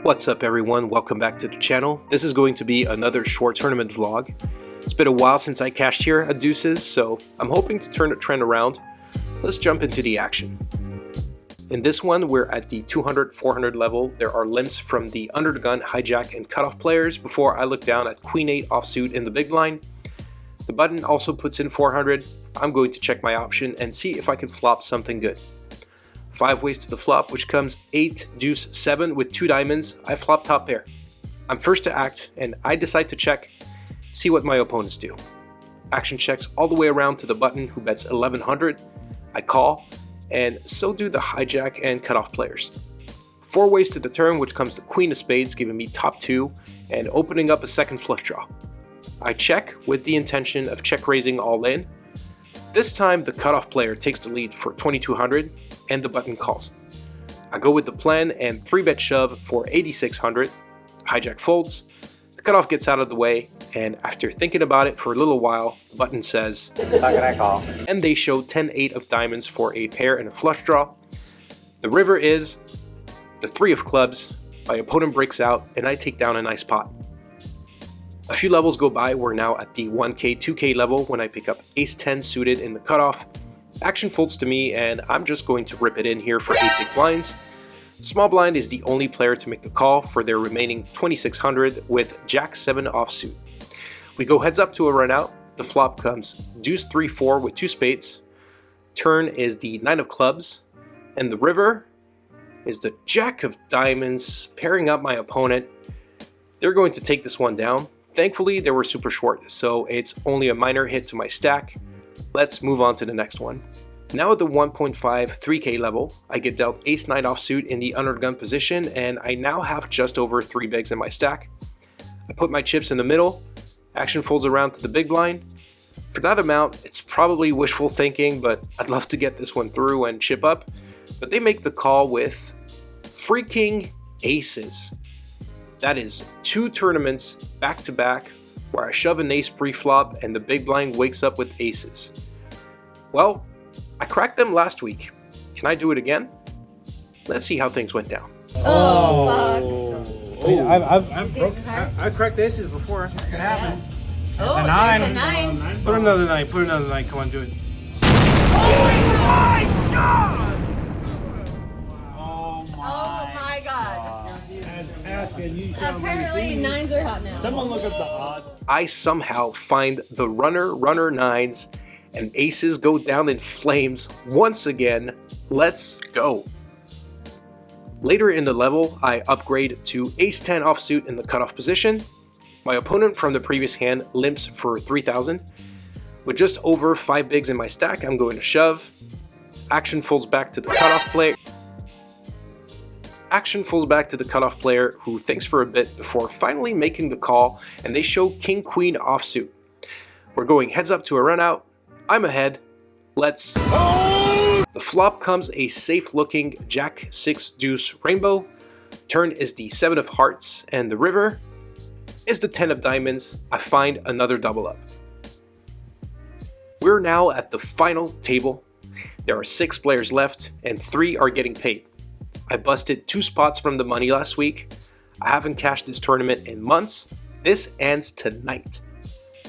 What's up everyone, welcome back to the channel. This is going to be another short tournament vlog. It's been a while since I cashed here at Deuce's, so I'm hoping to turn the trend around. Let's jump into the action. In this one, we're at the 200-400 level. There are limps from the under the gun, hijack, and cutoff players before I look down at Queen 8 offsuit in the big blind. The button also puts in 400. I'm going to check my option and see if I can flop something good. 5 ways to the flop, which comes 8, deuce, 7 with 2 diamonds. I flop top pair. I'm first to act, and I decide to check, see what my opponents do. Action checks all the way around to the button, who bets 1100. I call, and so do the hijack and cutoff players. 4 ways to the turn, which comes the queen of spades, giving me top 2 and opening up a second flush draw. I check with the intention of check raising all in. This time the cutoff player takes the lead for 2200 and the button calls. I go with the plan and 3-bet shove for 8600. Hijack folds, the cutoff gets out of the way, and after thinking about it for a little while, the button says, "How can I call?" And they show 10-8 of diamonds for a pair and a flush draw. The river is the 3 of clubs. My opponent breaks out and I take down a nice pot. A few levels go by, we're now at the 1k, 2k level when I pick up ace 10 suited in the cutoff. Action folds to me and I'm just going to rip it in here for 8 big blinds. Small blind is the only player to make the call for their remaining 2600 with jack 7 offsuit. We go heads up to a run out. The flop comes deuce 3-4 with 2 spades. Turn is the 9 of clubs, and the river is the jack of diamonds, pairing up my opponent. They're going to take this one down. Thankfully, they were super short, so it's only a minor hit to my stack. Let's move on to the next one. Now at the 1.5 3k level, I get dealt ace 9 offsuit in the under the gun position, and I now have just over 3 bigs in my stack. I put my chips in the middle. Action folds around to the big blind. For that amount, it's probably wishful thinking, but I'd love to get this one through and chip up. But they make the call with freaking aces. That is 2 tournaments back to back where I shove an ace pre-flop and the big blind wakes up with aces. Well, I cracked them last week. Can I do it again? Let's see how things went down. Oh, fuck. Wait, I cracked aces before. It can happen. Oh, a 9. It's a 9. Put another 9. Put another 9. Come on, do it. Oh my god! Apparently 9s are hot now. Someone look up the odds. I somehow find the runner 9s and aces go down in flames once again. Let's go. Later in the level, I upgrade to ace 10 offsuit in the cutoff position. My opponent from the previous hand limps for 3000. With just over 5 bigs in my stack, I'm going to shove. Action folds back to the cutoff player. Action falls back to the cutoff player, who thinks for a bit before finally making the call, and they show king queen offsuit. We're going heads up to a run out. I'm ahead. Let's... The flop comes a safe looking jack 6 deuce rainbow. Turn is the 7 of hearts, and the river is the 10 of diamonds. I find another double up. We're now at the final table. There are 6 players left and 3 are getting paid. I busted 2 spots from the money last week. I haven't cashed this tournament in months. This ends tonight.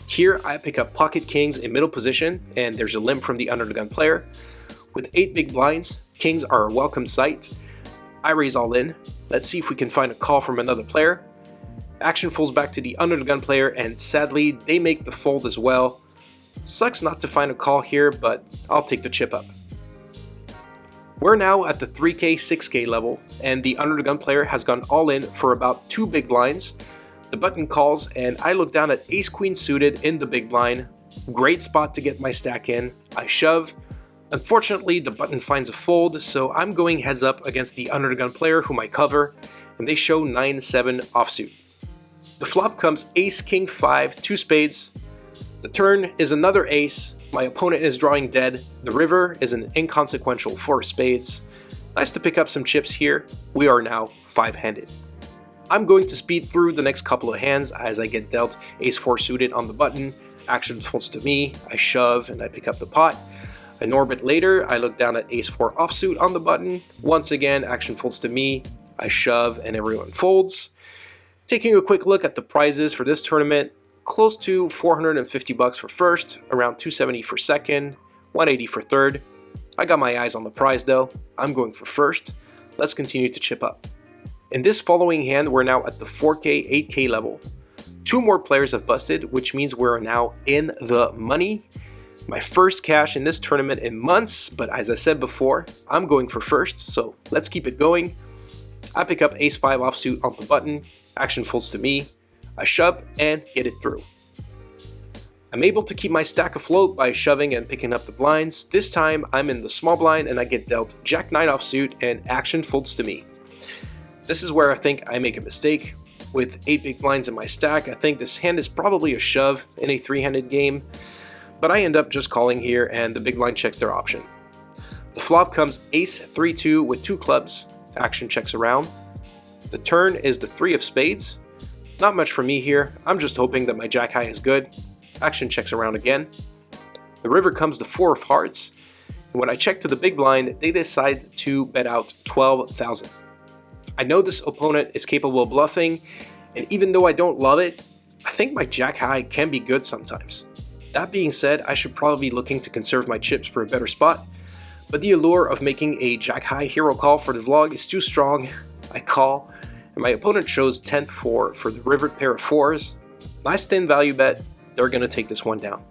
Here I pick up pocket kings in middle position, and there's a limp from the under the gun player. With 8 big blinds, kings are a welcome sight. I raise all in. Let's see if we can find a call from another player. Action falls back to the under the gun player, and sadly they make the fold as well. Sucks not to find a call here, but I'll take the chip up. We're now at the 3k, 6k level, and the under the gun player has gone all in for about 2 big blinds. The button calls, and I look down at ace queen suited in the big blind. Great spot to get my stack in. I shove. Unfortunately, the button finds a fold, so I'm going heads up against the under the gun player, whom I cover, and they show 9-7 offsuit. The flop comes ace king 5, 2 spades. The turn is another ace. My opponent is drawing dead. The river is an inconsequential 4 spades. Nice to pick up some chips here. We are now 5-handed. I'm going to speed through the next couple of hands as I get dealt ace 4 suited on the button. Action folds to me. I shove and I pick up the pot. An orbit later, I look down at ace-4 offsuit on the button. Once again, action folds to me. I shove and everyone folds. Taking a quick look at the prizes for this tournament, close to 450 bucks for first, around 270 for second, 180 for third. I got my eyes on the prize though. I'm going for first. Let's continue to chip up. In this following hand, we're now at the 4K, 8K level. 2 more players have busted, which means we're now in the money. My first cash in this tournament in months, but as I said before, I'm going for first, so let's keep it going. I pick up ace-5 offsuit on the button, action folds to me, I shove and get it through. I'm able to keep my stack afloat by shoving and picking up the blinds. This time I'm in the small blind and I get dealt jack-9 offsuit and action folds to me. This is where I think I make a mistake. With 8 big blinds in my stack, I think this hand is probably a shove in a 3-handed game, but I end up just calling here and the big blind checks their option. The flop comes ace 3-2 with 2 clubs, action checks around. The turn is the 3 of spades. Not much for me here, I'm just hoping that my jack high is good. Action checks around again. The river comes the 4 of hearts, and when I check to the big blind, they decide to bet out 12,000. I know this opponent is capable of bluffing, and even though I don't love it, I think my jack high can be good sometimes. That being said, I should probably be looking to conserve my chips for a better spot, but the allure of making a jack high hero call for the vlog is too strong. I call, and my opponent shows 10-4 for the river pair of 4s. Nice thin value bet, they're going to take this one down.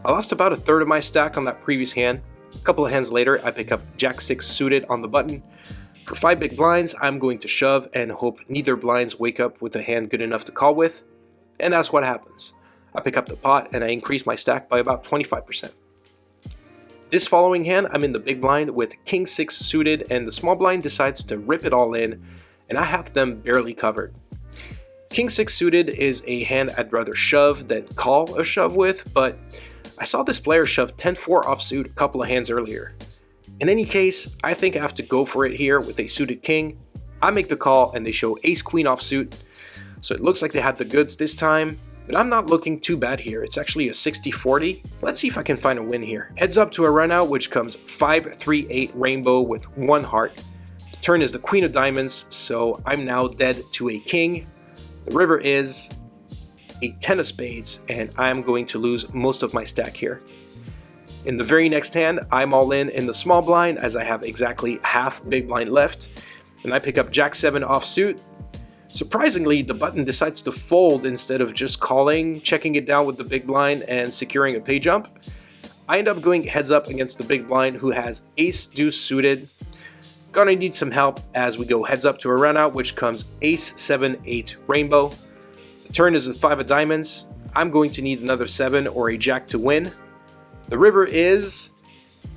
I lost about a third of my stack on that previous hand. A couple of hands later, I pick up jack-6 suited on the button. For 5 big blinds, I'm going to shove and hope neither blinds wake up with a hand good enough to call with, and that's what happens. I pick up the pot and I increase my stack by about 25%. This following hand, I'm in the big blind with king-6 suited and the small blind decides to rip it all in and I have them barely covered. King-6 suited is a hand I'd rather shove than call a shove with, but I saw this player shove 10-4 offsuit a couple of hands earlier. In any case, I think I have to go for it here with a suited king. I make the call and they show ace-queen offsuit, so it looks like they had the goods this time. But I'm not looking too bad here, it's actually a 60-40. Let's see if I can find a win here. Heads up to a run out which comes 5-3-8 rainbow with 1 heart. The turn is the queen of diamonds, so I'm now dead to a king. The river is a 10 of spades and I'm going to lose most of my stack here. In the very next hand, I'm all in the small blind as I have exactly half big blind left. And I pick up jack-7 offsuit. Surprisingly, the button decides to fold instead of just calling, checking it down with the big blind and securing a pay jump. I end up going heads up against the big blind who has ace-deuce suited. Gonna need some help as we go heads up to a run out which comes ace-7-8 rainbow. The turn is a 5 of diamonds. I'm going to need another 7 or a jack to win. The river is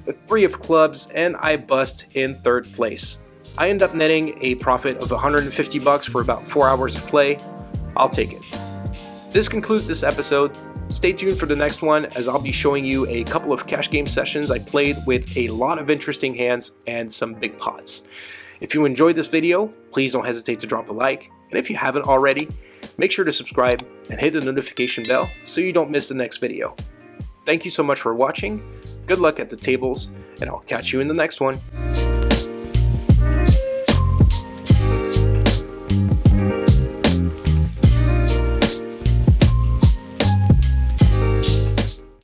the 3 of clubs and I bust in 3rd place. I end up netting a profit of 150 bucks for about 4 hours of play. I'll take it. This concludes this episode. Stay tuned for the next one as I'll be showing you a couple of cash game sessions I played with a lot of interesting hands and some big pots. If you enjoyed this video, please don't hesitate to drop a like, and if you haven't already, make sure to subscribe and hit the notification bell so you don't miss the next video. Thank you so much for watching, good luck at the tables, and I'll catch you in the next one.